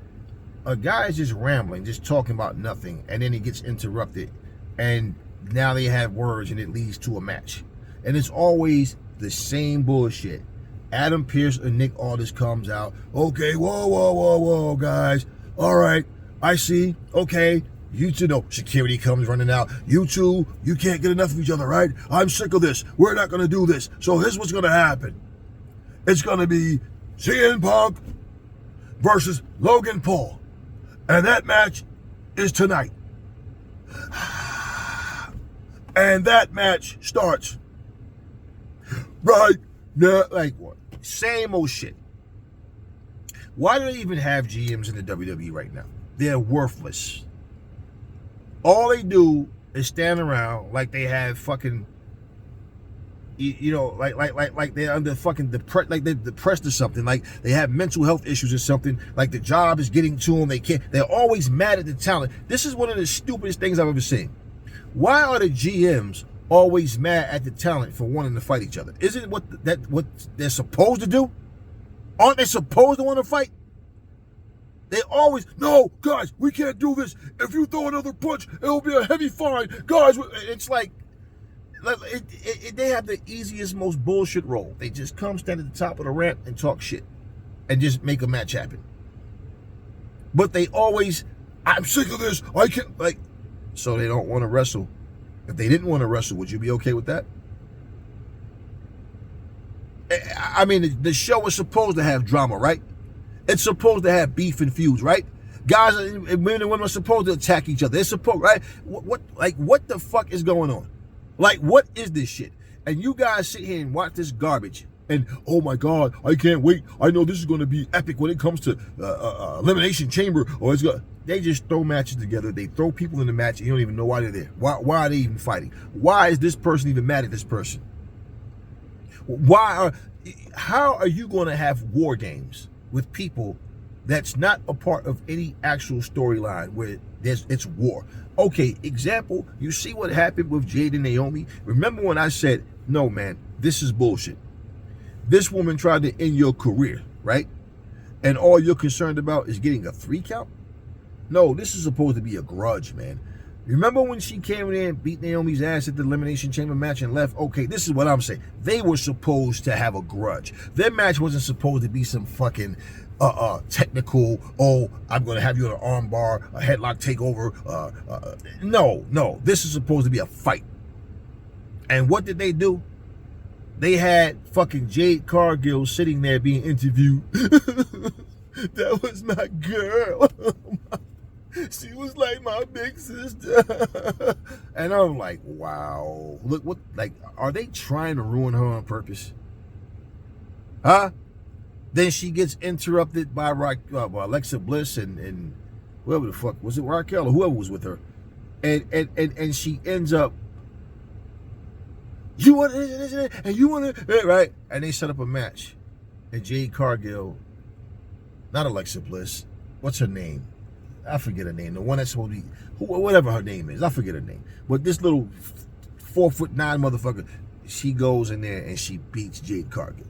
a guy is just rambling, just talking about nothing, and then he gets interrupted, and now they have words and it leads to a match. And it's always the same bullshit. Adam Pearce and Nick Aldis comes out. Okay, whoa, guys. All right, I see. Okay, you two know. Security comes running out. You two, you can't get enough of each other, right? I'm sick of this. We're not going to do this. So here's what's going to happen. It's going to be CM Punk versus Logan Paul. And that match is tonight. And that match starts right now. Like what? Same old shit. Why do they even have GMs in the WWE right now? They're worthless. All they do is stand around like they have fucking, you know, like they're under fucking depressed, like they're depressed or something, like they have mental health issues or something, like the job is getting to them, they can't, they're always mad at the talent. This is one of the stupidest things I've ever seen. Why are the GMs always mad at the talent for wanting to fight each other? Isn't what they're supposed to do? Aren't they supposed to want to fight? They always, no, guys, we can't do this. If you throw another punch, it'll be a heavy fine. Guys, it's like they have the easiest, most bullshit role. They just come, stand at the top of the ramp and talk shit and just make a match happen. But they always, I'm sick of this. I can't, like, so they don't want to wrestle. If they didn't want to wrestle, would you be okay with that? I mean, the show is supposed to have drama, right? It's supposed to have beef and feuds, right? Guys, men and women are supposed to attack each other. They're supposed, right? What the fuck is going on? Like, what is this shit? And you guys sit here and watch this garbage. And, oh my God, I can't wait. I know this is going to be epic when it comes to Elimination Chamber. Or they just throw matches together. They throw people in the match and you don't even know why they're there. Why are they even fighting? Why is this person even mad at this person? How are you going to have war games with people that's not a part of any actual storyline where it's war? Okay, example, you see what happened with Jade and Naomi? Remember when I said, no, man, this is bullshit. This woman tried to end your career, right? And all you're concerned about is getting a 3 count? No, this is supposed to be a grudge, man. Remember when she came in and beat Naomi's ass at the Elimination Chamber match and left? Okay, this is what I'm saying. They were supposed to have a grudge. Their match wasn't supposed to be some fucking technical, oh, I'm going to have you in an arm bar, a headlock takeover. No. This is supposed to be a fight. And what did they do? They had fucking Jade Cargill sitting there being interviewed. That was my girl. She was like my big sister. And I'm like, wow. Look, what, like, are they trying to ruin her on purpose? Huh? Then she gets interrupted by Alexa Bliss and whoever the fuck, was it Raquel or whoever was with her? And she ends up You want this, and you want to, right? And they set up a match. And Jade Cargill, not Alexa Bliss, what's her name? I forget her name. The one that's supposed to be, whatever her name is, I forget her name. But this little 4'9" motherfucker, she goes in there and she beats Jade Cargill.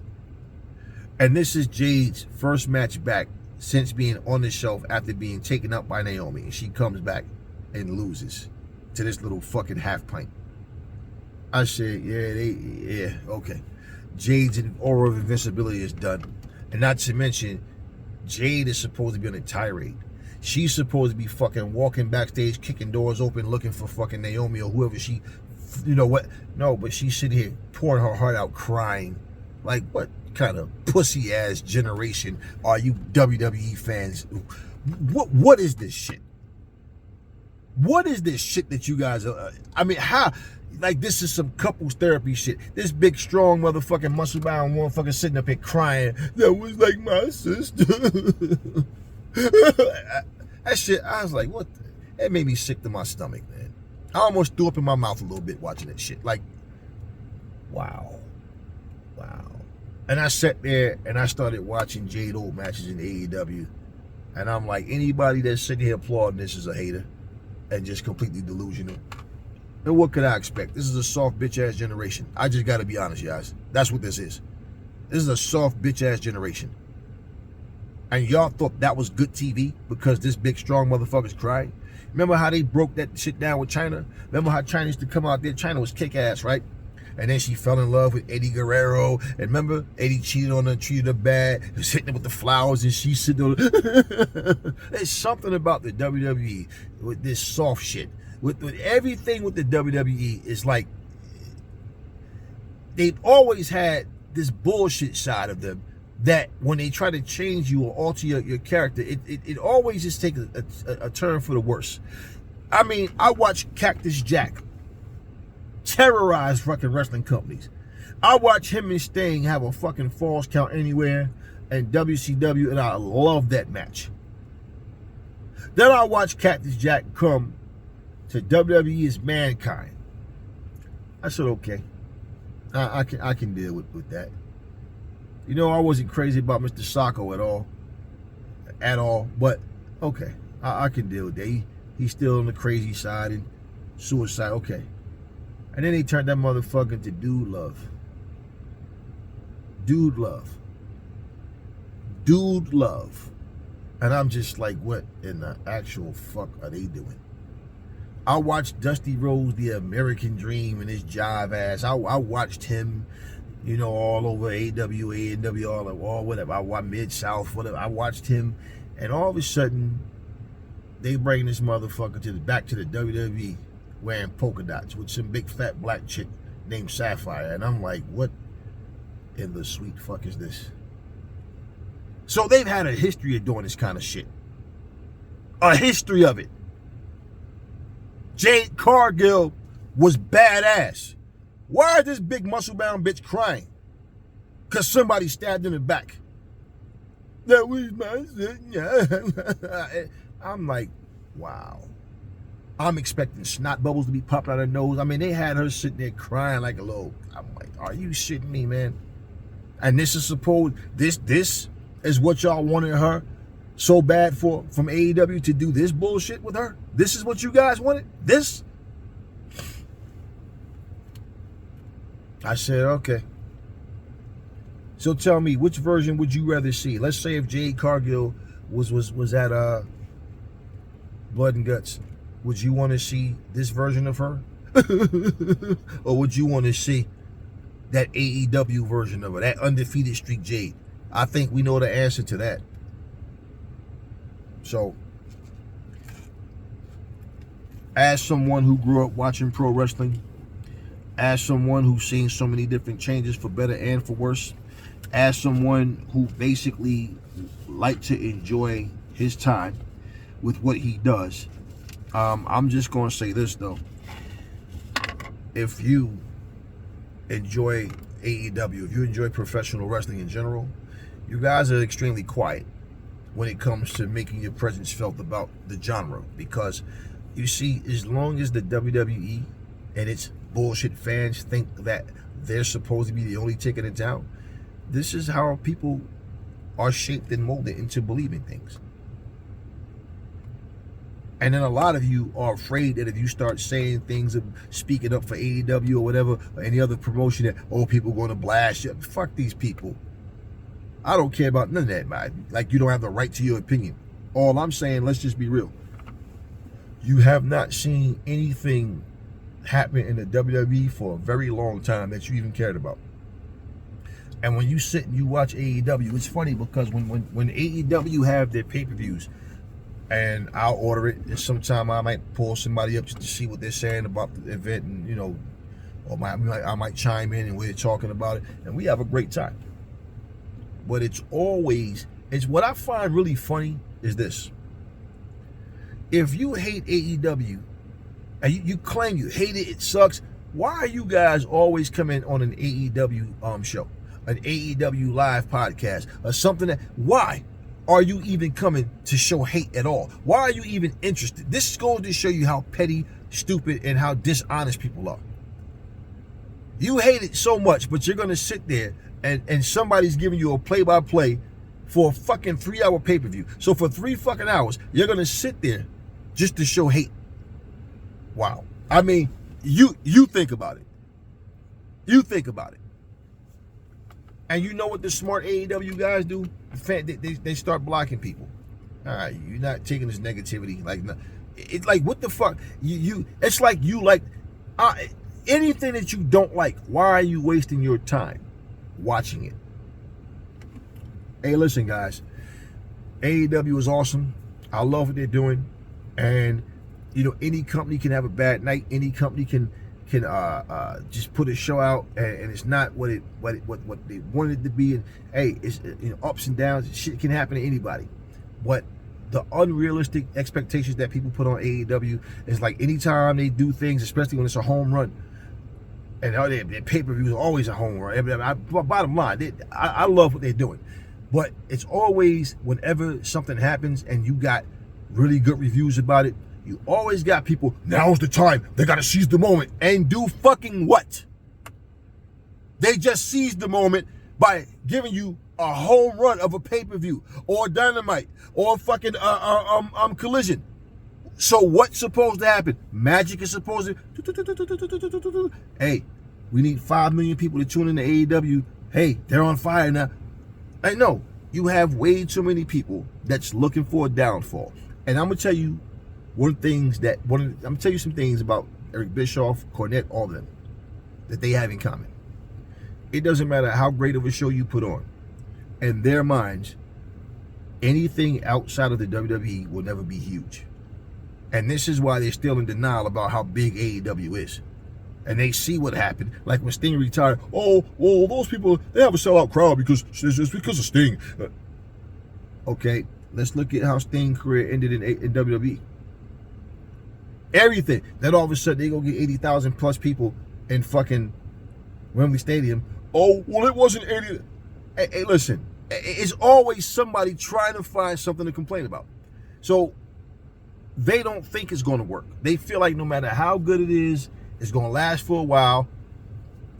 And this is Jade's first match back since being on the shelf after being taken up by Naomi. And she comes back and loses to this little fucking half pint. I said, yeah, okay. Jade's aura of invincibility is done. And not to mention, Jade is supposed to be on a tirade. She's supposed to be fucking walking backstage, kicking doors open, looking for fucking Naomi or whoever she, you know what? No, but she's sitting here pouring her heart out, crying. Like, what kind of pussy-ass generation are you WWE fans? What is this shit? What is this shit that you guys are, I mean, how? Like, this is some couples therapy shit. This big, strong motherfucking muscle-bound motherfucker sitting up here crying. That was like my sister. That shit, I was like, what? It made me sick to my stomach, man. I almost threw up in my mouth a little bit watching that shit. Like, wow. And I sat there and I started watching Jade old matches in AEW. And I'm like, anybody that's sitting here applauding this is a hater and just completely delusional. And what could I expect? This is a soft bitch-ass generation. I just got to be honest, guys. That's what this is. This is a soft bitch-ass generation. And y'all thought that was good TV because this big, strong motherfucker's crying? Remember how they broke that shit down with China? Remember how China used to come out there? China was kick-ass, right? And then she fell in love with Eddie Guerrero. And remember, Eddie cheated on her, treated her bad. He was hitting her with the flowers and she sitting on There's something about the WWE with this soft shit. With everything with the WWE is like, they've always had this bullshit side of them that when they try to change you or alter your character, it always just takes a turn for the worse. I mean, I watched Cactus Jack terrorize fucking wrestling companies. I watch him and Sting have a fucking Falls Count Anywhere and WCW, and I love that match. Then I watch Cactus Jack come to WWE as Mankind. I said, okay, I can deal with that. You know, I wasn't crazy about Mr. Sacco at all, but okay, I can deal with that. He's still on the crazy side and suicide, okay. And then they turned that motherfucker to Dude Love. Dude Love. And I'm just like, what in the actual fuck are they doing? I watched Dusty Rhodes, the American Dream, and his jive ass. I watched him, you know, all over AEW, all whatever. I watched Mid-South, whatever. I watched him, and all of a sudden, they bring this motherfucker back to the WWE wearing polka dots with some big fat black chick named Sapphire. And I'm like, what in the sweet fuck is this? So they've had a history of doing this kind of shit. A history of it. Jade Cargill was badass. Why is this big muscle-bound bitch crying? Because somebody stabbed in the back. That was my son. I'm like, wow. I'm expecting snot bubbles to be popping out of her nose. I mean, they had her sitting there crying like a little. I'm like, are you shitting me, man? And this is supposed, this is what y'all wanted her so bad from AEW to do this bullshit with her? This is what you guys wanted? This? I said, okay. So tell me, which version would you rather see? Let's say if Jade Cargill was at Blood and Guts, would you want to see this version of her? Or would you want to see that AEW version of her, that undefeated streak Jade? I think we know the answer to that. So, as someone who grew up watching pro wrestling, as someone who's seen so many different changes for better and for worse, as someone who basically liked to enjoy his time with what he does, I'm just going to say this, though. If you enjoy AEW, if you enjoy professional wrestling in general, you guys are extremely quiet when it comes to making your presence felt about the genre. Because, you see, as long as the WWE and its bullshit fans think that they're supposed to be the only ticket in town. This is how people are shaped and molded into believing things. And then a lot of you are afraid that if you start saying things and speaking up for AEW or whatever, or any other promotion, that, oh, people are going to blast you. Fuck these people. I don't care about none of that, man. Like, you don't have the right to your opinion. All I'm saying, let's just be real. You have not seen anything happen in the WWE for a very long time that you even cared about. And when you sit and you watch AEW, it's funny because when AEW have their pay-per-views, and I'll order it, and sometime I might pull somebody up just to see what they're saying about the event, and you know, or I might chime in and we're talking about it, and we have a great time. But it's what I find really funny is this. If you hate AEW, and you claim you hate it, it sucks, why are you guys always coming on an AEW show, an AEW live podcast, or something why are you even coming to show hate at all? Why are you even interested? This goes to show you how petty, stupid, and how dishonest people are. You hate it so much, but you're going to sit there and somebody's giving you a play-by-play for a fucking 3-hour pay-per-view. So for 3 fucking hours, you're going to sit there just to show hate. Wow. I mean, you think about it. You think about it. And you know what the smart AEW guys do? They start blocking people. All right, you're not taking this negativity. Like, it's like, what the fuck? It's like you like anything that you don't like. Why are you wasting your time watching it? Hey, listen, guys. AEW is awesome. I love what they're doing, and you know, any company can have a bad night. Any company can just put a show out and it's not what they wanted it to be. And hey, it's, you know, ups and downs. Shit can happen to anybody. But the unrealistic expectations that people put on AEW is like anytime they do things, especially when it's a home run, and their pay-per-views are always a home run. Bottom line, I love what they're doing, but it's always whenever something happens and you got really good reviews about it, you always got people, now's the time, they gotta seize the moment. And do fucking what? They just seized the moment by giving you a home run of a pay-per-view, or Dynamite, or fucking Collision. So what's supposed to happen? Magic is supposed to, hey, we need 5 million people to tune into AEW. Hey, they're on fire now. I know, you have way too many people that's looking for a downfall. And I'm gonna tell you I'm gonna tell you some things about Eric Bischoff, Cornette, all of them, that they have in common. It doesn't matter how great of a show you put on. In their minds, anything outside of the WWE will never be huge. And this is why they're still in denial about how big AEW is. And they see what happened. Like when Sting retired, oh, well, those people, they have a sellout crowd because it's because of Sting. Okay, let's look at how Sting's career ended in WWE. Everything. Then all of a sudden they go get 80,000 plus people in fucking Wembley Stadium. Oh, well, it wasn't 80. Hey, listen, it's always somebody trying to find something to complain about. So they don't think it's going to work. They feel like no matter how good it is, it's going to last for a while.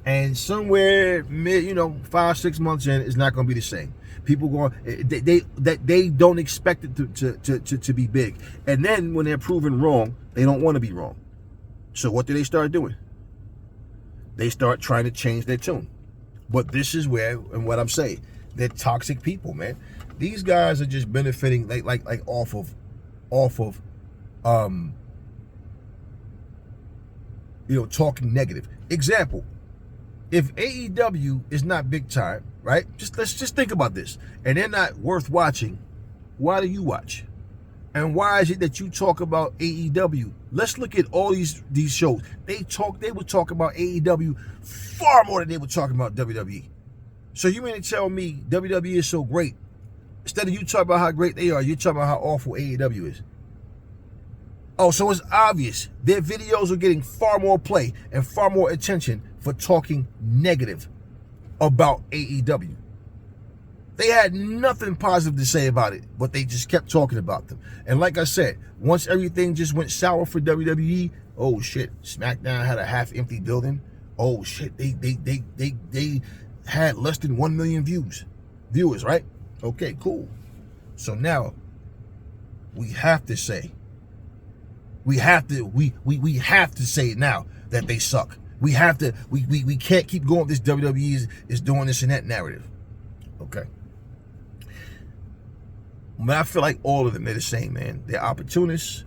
And somewhere, 5-6 months in, it's not going to be the same. People going, they don't expect it to be big. And then when they're proven wrong, they don't want to be wrong. So what do they start doing? They start trying to change their tune. But this is where, and what I'm saying, they're toxic people, man. These guys are just benefiting like off of talking negative. Example, if AEW is not big time, right? Let's just think about this. And they're not worth watching, why do you watch? And why is it that you talk about AEW? Let's look at all these shows. They would talk about AEW far more than they were talking about WWE. So you mean to tell me WWE is so great? Instead of you talking about how great they are, you're talking about how awful AEW is. Oh, so it's obvious. Their videos are getting far more play and far more attention for talking negative about AEW. They had nothing positive to say about it, but they just kept talking about them. And like I said, once everything just went sour for WWE, Oh shit, SmackDown had a half-empty building. Oh shit, they had less than 1 million viewers, right? Okay, cool. So now we have to say it now that they suck. We can't keep going. This WWE is doing this and that narrative. Okay. But I feel like all of them, they're the same, man. They're opportunists,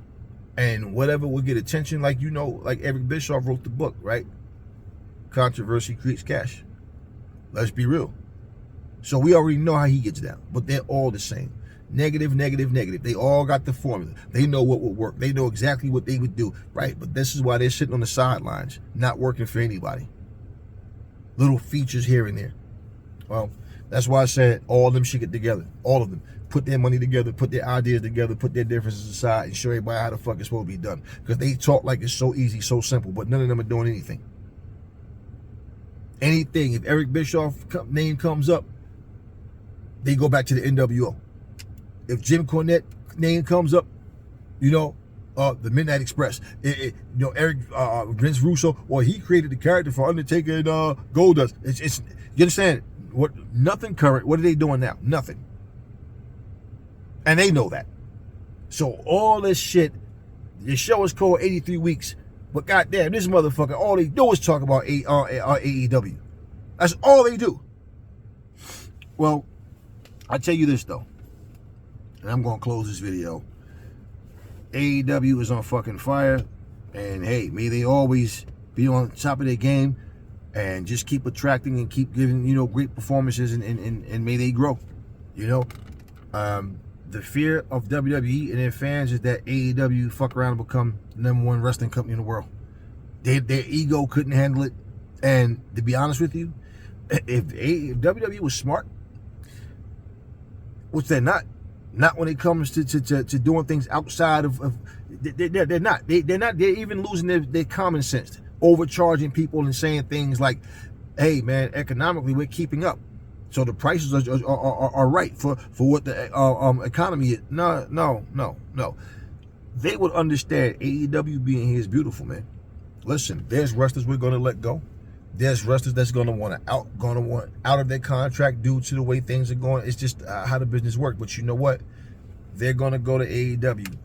and whatever will get attention, like like Eric Bischoff wrote the book, right? Controversy creates cash. Let's be real. So we already know how he gets down, but they're all the same. Negative, negative, negative. They all got the formula. They know what would work. They know exactly what they would do, right? But this is why they're sitting on the sidelines, not working for anybody. Little features here and there. Well, that's why I said all of them should get together. All of them. Put their money together, put their ideas together, put their differences aside, and show everybody how the fuck it's supposed to be done. Because they talk like it's so easy, so simple, but none of them are doing anything. Anything. If Eric Bischoff's name comes up, they go back to the NWO. If Jim Cornette name comes up, the Midnight Express. Eric Vince Russo, well, he created the character for Undertaker and Goldust. It's you understand? Nothing current. What are they doing now? Nothing. And they know that. So all this shit, the show is called 83 Weeks, but goddamn, this motherfucker, all they do is talk about AEW. That's all they do. Well, I tell you this though, and I'm gonna close this video. AEW is on fucking fire, and hey, may they always be on top of their game, and just keep attracting and keep giving great performances, and may they grow. The fear of WWE and their fans is that AEW fuck around and become the #1 wrestling company in the world. Their ego couldn't handle it, and to be honest with you, if WWE was smart, which they're not when it comes to doing things outside of they're not. They're even losing their common sense, overcharging people and saying things like, hey man, economically we're keeping up, so the prices are right for what the economy is. No. They would understand AEW being here is beautiful, man. Listen, there's wrestlers we're gonna let go. There's wrestlers that's gonna want out of their contract due to the way things are going. It's just how the business works. But you know what? They're gonna go to AEW,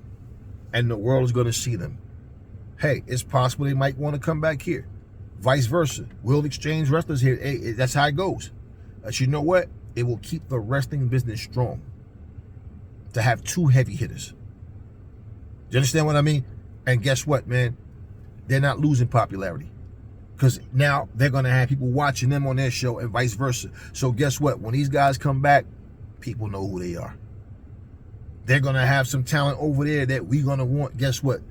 and the world is gonna see them. Hey, it's possible they might want to come back here. Vice versa. We'll exchange wrestlers here. Hey, that's how it goes. But you know what? It will keep the wrestling business strong to have two heavy hitters. Do you understand what I mean? And guess what, man? They're not losing popularity, because now they're going to have people watching them on their show and vice versa. So guess what? When these guys come back, people know who they are. They're going to have some talent over there that we're going to want. Guess what?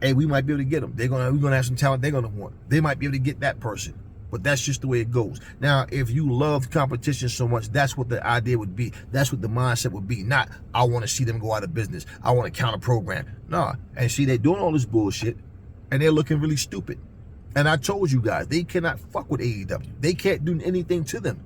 Hey, we might be able to get them. We're going to have some talent they're going to want. They might be able to get that person. But that's just the way it goes. Now, if you love competition so much, that's what the idea would be. That's what the mindset would be. Not, I want to see them go out of business. I want to counter program. Nah. And see, they're doing all this bullshit, and they're looking really stupid. And I told you guys, they cannot fuck with AEW. They can't do anything to them.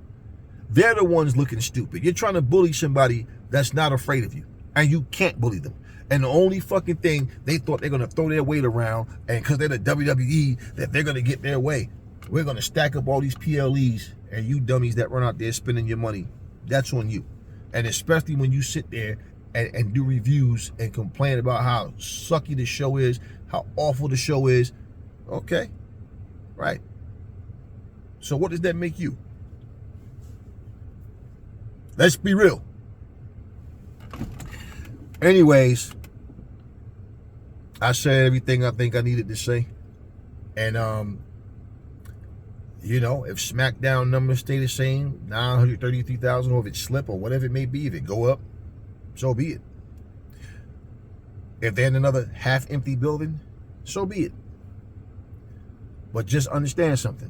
They're the ones looking stupid. You're trying to bully somebody that's not afraid of you, and you can't bully them. And the only fucking thing they thought they're going to throw their weight around, and because they're the WWE, that they're going to get their way. We're going to stack up all these PLEs, and you dummies that run out there spending your money, that's on you. And especially when you sit there and do reviews and complain about how sucky the show is, how awful the show is. Okay, right. So what does that make you? Let's be real. Anyways, I said everything I think I needed to say. And if SmackDown numbers stay the same, 933,000, or if it slip or whatever it may be, if it go up, so be it. If they're in another half-empty building, so be it. But just understand something.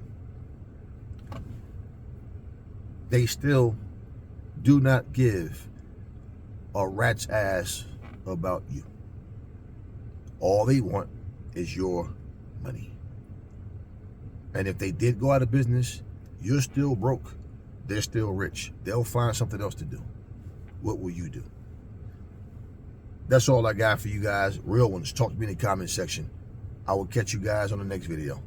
They still do not give a rat's ass about you. All they want is your money. And if they did go out of business, you're still broke. They're still rich. They'll find something else to do. What will you do? That's all I got for you guys. Real ones. Talk to me in the comment section. I will catch you guys on the next video.